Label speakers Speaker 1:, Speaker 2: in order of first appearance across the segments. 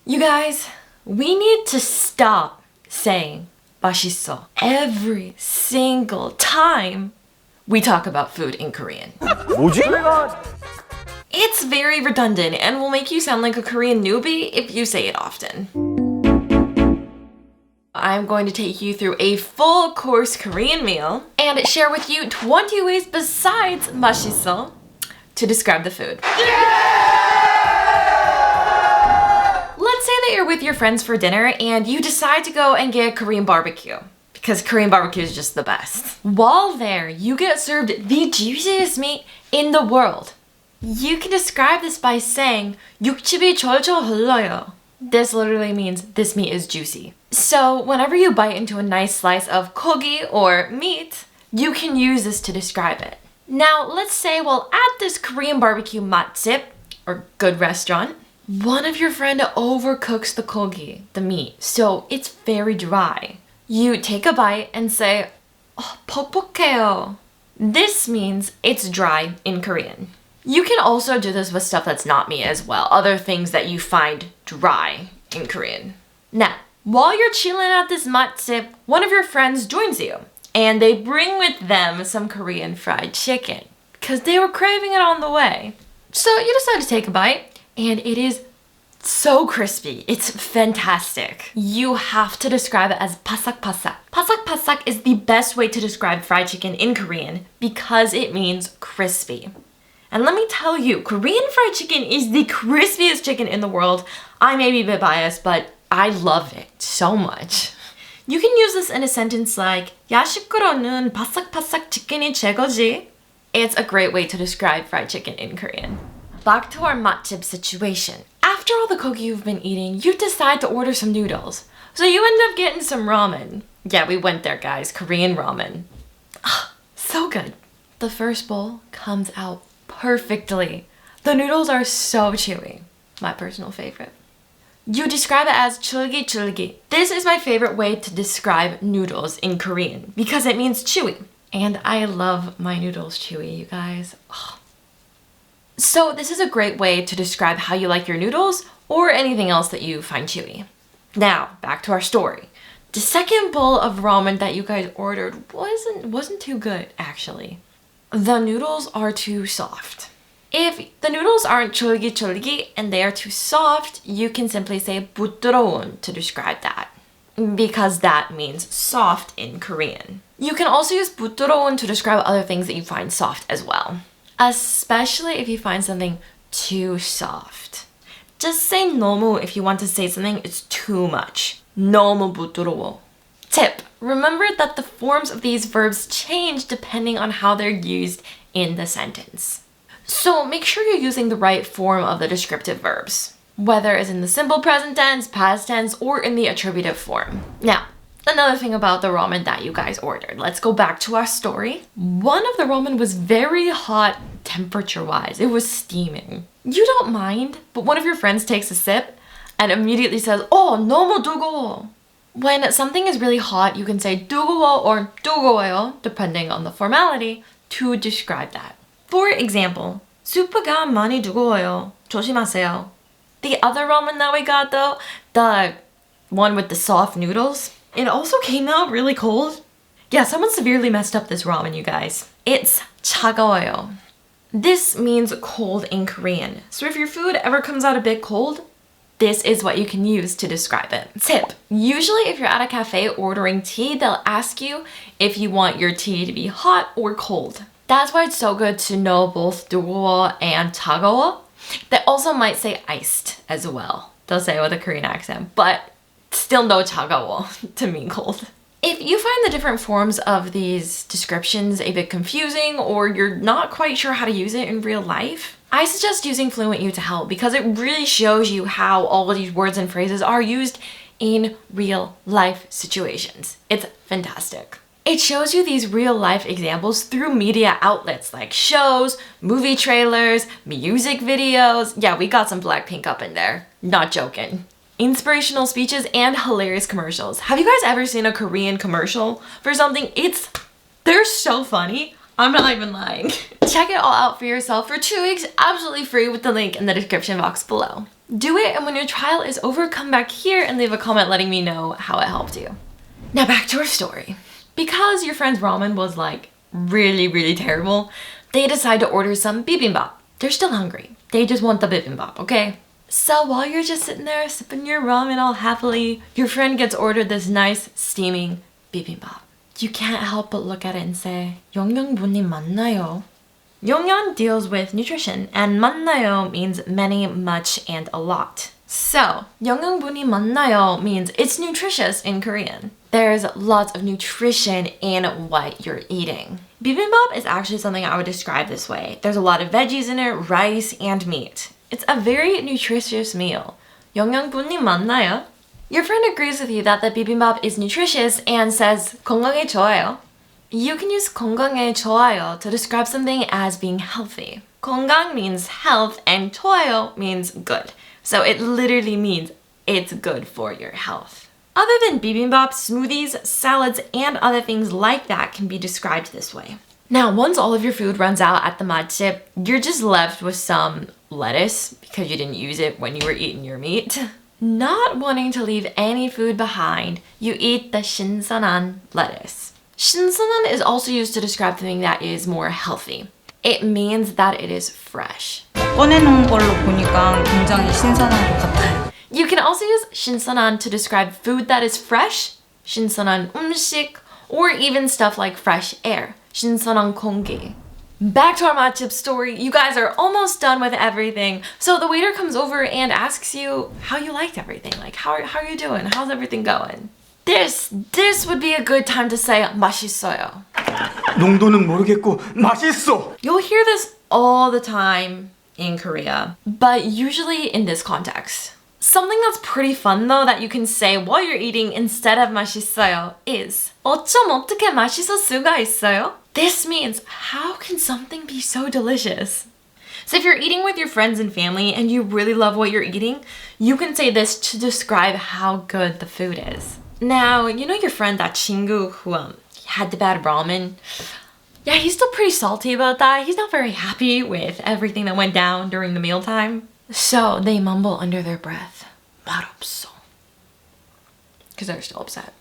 Speaker 1: You guys, we need to stop saying 맛있어 every single time we talk about food in Korean.
Speaker 2: 뭐지?
Speaker 1: It's very redundant and will make you sound like a Korean newbie if you say it often. I'm going to take you through a full course Korean meal and share with you 20 ways besides 맛있어 to describe the food. Let's say that you're with your friends for dinner and you decide to go and get Korean barbecue because Korean barbecue is just the best. While there, you get served the juiciest meat in the world. You can describe this by saying 육즙이 졸졸 흘러요. This literally means this meat is juicy. So whenever you bite into a nice slice of kogi or meat, you can use this to describe it. Now let's say while at this Korean barbecue 맛집 or good restaurant, one of your friend overcooks the kogi, the meat, so it's very dry. You take a bite and say, 퍽퍽해요. This means it's dry in Korean. You can also do this with stuff that's not meat as well, other things that you find dry in Korean. Now, while you're chilling at this 맛집, one of your friends joins you, and they bring with them some Korean fried chicken, because they were craving it on the way. So you decide to take a bite, and it is so crispy. It's fantastic. You have to describe it as 바삭바삭. 바삭바삭 is the best way to describe fried chicken in Korean because it means crispy. And let me tell you, Korean fried chicken is the crispiest chicken in the world. I may be a bit biased, but I love it so much. You can use this in a sentence like 야식으로는 바삭바삭 치킨이 최고지. It's a great way to describe fried chicken in Korean. Back to our 맛집 situation. After all the kogi you've been eating, you decide to order some noodles. So you end up getting some ramen. Yeah, we went there, guys. Korean ramen. So good. The first bowl comes out perfectly. The noodles are so chewy. My personal favorite. You describe it as 쫄깃쫄깃. This is my favorite way to describe noodles in Korean because it means chewy. And I love my noodles chewy, you guys. So this is a great way to describe how you like your noodles or anything else that you find chewy. Now, back to our story. The second bowl of ramen that you guys ordered wasn't too good, actually. The noodles are too soft. If the noodles aren't 쫄깃쫄깃 and they are too soft, you can simply say 부드러운 to describe that, because that means soft in Korean. You can also use 부드러운 to describe other things that you find soft as well, especially if you find something too soft. Just say 너무 if you want to say something is too much. 너무 부드러워. Tip: remember that the forms of these verbs change depending on how they're used in the sentence. So make sure you're using the right form of the descriptive verbs, whether it's in the simple present tense, past tense, or in the attributive form. Now, another thing about the ramen that you guys ordered. Let's go back to our story. One of the ramen was very hot temperature-wise. It was steaming. You don't mind, but one of your friends takes a sip and immediately says, 너무 뜨거워. When something is really hot, you can say 뜨거워 or 뜨거워요, depending on the formality, to describe that. For example, 수프가 많이 뜨거워요. 조심하세요. The other ramen that we got though, the one with the soft noodles, it also came out really cold. Yeah, someone severely messed up this ramen, you guys. It's 차가워요. This means cold in Korean. So if your food ever comes out a bit cold, this is what you can use to describe it. Tip: usually if you're at a cafe ordering tea, they'll ask you if you want your tea to be hot or cold. That's why it's so good to know both 뜨거워 and 차가워. They also might say iced as well. They'll say it with a Korean accent, but still know 차가워 to mean cold. If you find the different forms of these descriptions a bit confusing or you're not quite sure how to use it in real life, I suggest using FluentU to help because it really shows you how all of these words and phrases are used in real life situations. It's fantastic. It shows you these real life examples through media outlets like shows, movie trailers, music videos. Yeah, we got some Blackpink up in there. Not joking. Inspirational speeches and hilarious commercials. Have you guys ever seen a Korean commercial for something? They're so funny. I'm not even lying. Check it all out for yourself for 2 weeks absolutely free with the link in the description box below. Do it, and when your trial is over, come back here and leave a comment letting me know how it helped you. Now back to our story. Because your friend's ramen was like really terrible, they decide to order some bibimbap. They're still hungry. They just want the bibimbap, okay? So while you're just sitting there sipping your ramen all happily, your friend gets ordered this nice steaming bibimbap. You can't help but look at it and say, 영양분이 많나요? 영양 deals with nutrition, and 많나요 means many, much, and a lot. So, 영양분이 많나요 means it's nutritious in Korean. There's lots of nutrition in what you're eating. Bibimbap is actually something I would describe this way. There's a lot of veggies in it, rice, and meat. It's a very nutritious meal. 영양분이 많나요? Your friend agrees with you that the bibimbap is nutritious and says 건강에 좋아요. You can use 건강에 좋아요 to describe something as being healthy. 건강 means health and 좋아요 means good. So it literally means it's good for your health. Other than bibimbap, smoothies, salads, and other things like that can be described this way. Now, once all of your food runs out at the 맛집, you're just left with some lettuce because you didn't use it when you were eating your meat. Not wanting to leave any food behind, you eat the 신선한 lettuce. 신선한 is also used to describe something that is more healthy. It means that it is fresh.
Speaker 2: 꺼내놓은 걸로 보니까 굉장히 신선한 것 같아요.
Speaker 1: You can also use 신선한 to describe food that is fresh, 신선한 음식, or even stuff like fresh air, 신선한 공기. Back to our 맛집 story. You guys are almost done with everything. So the waiter comes over and asks you how you liked everything. Like, how are you doing? How's everything going? This would be a good time to say 맛있어요.
Speaker 3: 농도는 모르겠고 맛있어.
Speaker 1: You'll hear this all the time in Korea, but usually in this context. Something that's pretty fun though that you can say while you're eating instead of 맛있어요 is 어쩜 어떻게 맛있을 수가 있어요? This means how can something be so delicious? So if you're eating with your friends and family and you really love what you're eating, you can say this to describe how good the food is. Now, you know your friend, that 친구 who had the bad ramen? Yeah, he's still pretty salty about that. He's not very happy with everything that went down during the mealtime. So they mumble under their breath, 맛없어. Because they're still upset.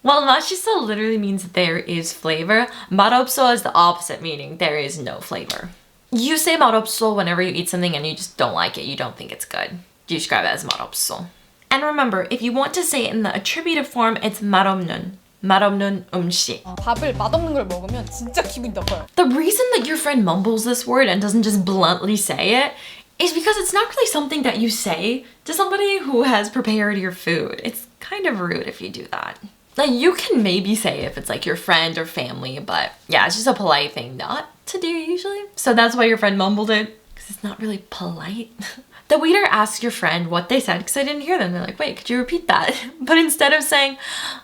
Speaker 1: Well, 맛있어 literally means there is flavor. 맛없어 is the opposite meaning, there is no flavor. You say 맛없어 whenever you eat something and you just don't like it, you don't think it's good. You describe it as 맛없어. And remember, if you want to say it in the attributive form, it's 맛없는. 맛없는 음식.
Speaker 2: 밥을 맛없는 걸 먹으면 진짜 기분이 나빠요.
Speaker 1: The reason that your friend mumbles this word and doesn't just bluntly say it is because it's not really something that you say to somebody who has prepared your food. It's kind of rude if you do that. Like, you can maybe say if it's like your friend or family, but yeah, it's just a polite thing not to do usually. So that's why your friend mumbled it, because it's not really polite. The waiter asks your friend what they said because I didn't hear them. They're like, wait, could you repeat that? But instead of saying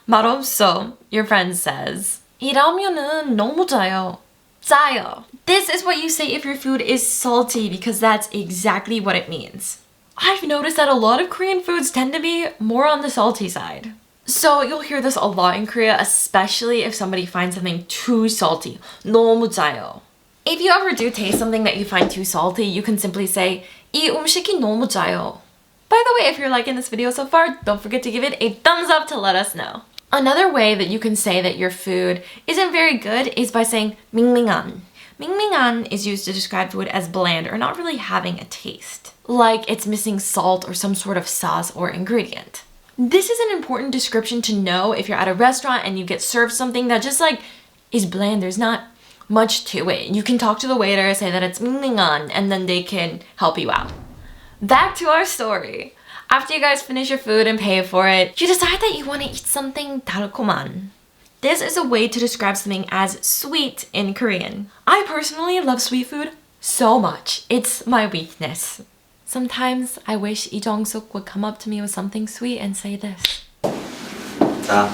Speaker 1: 맛없어, your friend says 이 라면은 너무 짜요. 짜요. This is what you say if your food is salty because that's exactly what it means. I've noticed that a lot of Korean foods tend to be more on the salty side. So you'll hear this a lot in Korea, especially if somebody finds something too salty. 너무 짜요. If you ever do taste something that you find too salty, you can simply say 이 음식이 너무 짜요. By the way, if you're liking this video so far, don't forget to give it a thumbs up to let us know. Another way that you can say that your food isn't very good is by saying 밍밍한. 밍밍한 is used to describe food as bland or not really having a taste. Like it's missing salt or some sort of sauce or ingredient. This is an important description to know if you're at a restaurant and you get served something that just like is bland. There's not much to it. You can talk to the waiter, say that it's 밍밍한, and then they can help you out. Back to our story. After you guys finish your food and pay for it, you decide that you want to eat something 달콤한. This is a way to describe something as sweet in Korean. I personally love sweet food so much. It's my weakness. Sometimes I wish Lee Jong-suk would come up to me with something sweet and say this.
Speaker 3: 자,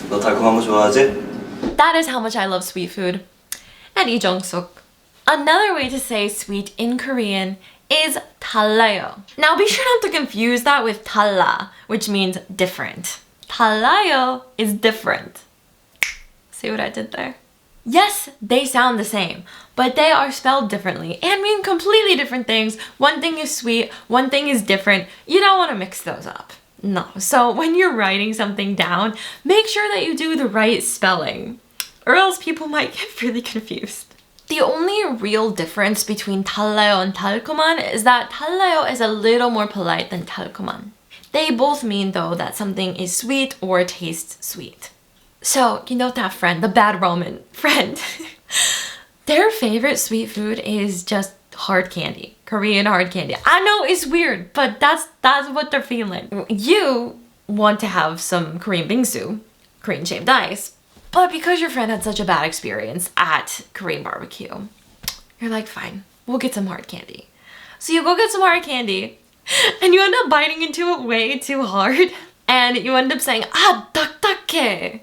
Speaker 3: 너 달콤한 거 좋아하지?
Speaker 1: That is how much I love sweet food. And Lee Jong-suk. Another way to say sweet in Korean is 달라요. Now be sure not to confuse that with 달라, which means different. 달라요 is different. See what I did there? Yes, they sound the same, but they are spelled differently and mean completely different things. One thing is sweet, one thing is different. You don't want to mix those up. No. So when you're writing something down, make sure that you do the right spelling, or else people might get really confused. The only real difference between 달라요 and 달콤한 is that 달라요 is a little more polite than 달콤한. They both mean, though, that something is sweet or tastes sweet. So, you know that friend, the bad Roman friend, their favorite sweet food is just hard candy, Korean hard candy. I know it's weird, but that's what they're feeling. You want to have some Korean bingsu, Korean shaved ice, but because your friend had such a bad experience at Korean barbecue, you're like, fine, we'll get some hard candy. So you go get some hard candy, and you end up biting into it way too hard, and you end up saying, 딱딱해.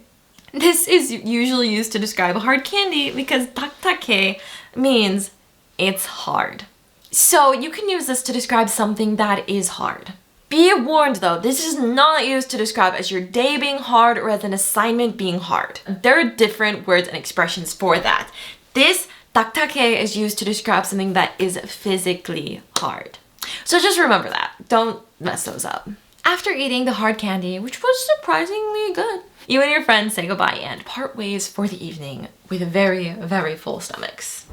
Speaker 1: This is usually used to describe hard candy because 딱딱해 means it's hard. So you can use this to describe something that is hard. Be warned though, this is not used to describe as your day being hard or as an assignment being hard. There are different words and expressions for that. This 딱딱해 is used to describe something that is physically hard. So just remember that. Don't mess those up. After eating the hard candy, which was surprisingly good, you and your friends say goodbye and part ways for the evening with very, very full stomachs.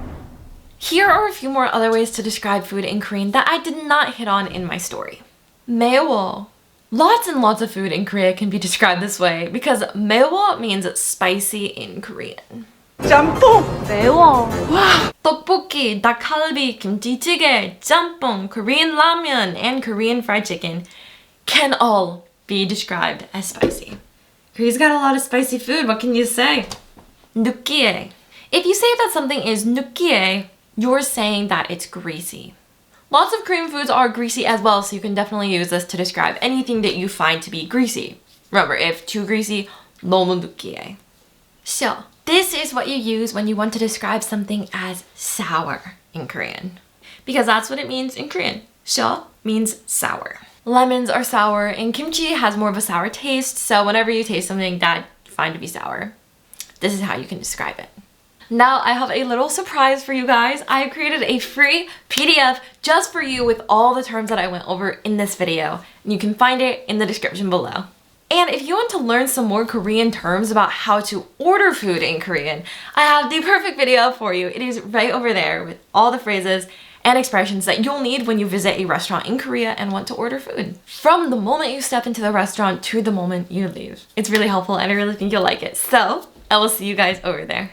Speaker 1: Here are a few more other ways to describe food in Korean that I did not hit on in my story. 매워. Lots and lots of food in Korea can be described this way because 매워 means spicy in Korean.
Speaker 2: 짬뽕! 매워.
Speaker 1: Wow. 떡볶이, 닭갈비, 김치찌개, 짬뽕, Korean ramen, and Korean fried chicken can all be described as spicy. Korea's got a lot of spicy food, what can you say? 느끼해. If you say that something is 느끼해, you're saying that it's greasy. Lots of Korean foods are greasy as well, so you can definitely use this to describe anything that you find to be greasy. Remember, if too greasy, 너무 느끼해. So, this is what you use when you want to describe something as sour in Korean. Because that's what it means in Korean. 셔 means sour. Lemons are sour and kimchi has more of a sour taste, so whenever you taste something that you find to be sour, this is how you can describe it. Now I have a little surprise for you guys. I have created a free PDF just for you with all the terms that I went over in this video. And you can find it in the description below. And if you want to learn some more Korean terms about how to order food in Korean, I have the perfect video for you. It is right over there with all the phrases and expressions that you'll need when you visit a restaurant in Korea and want to order food. From the moment you step into the restaurant to the moment you leave. It's really helpful and I really think you'll like it. So, I will see you guys over there.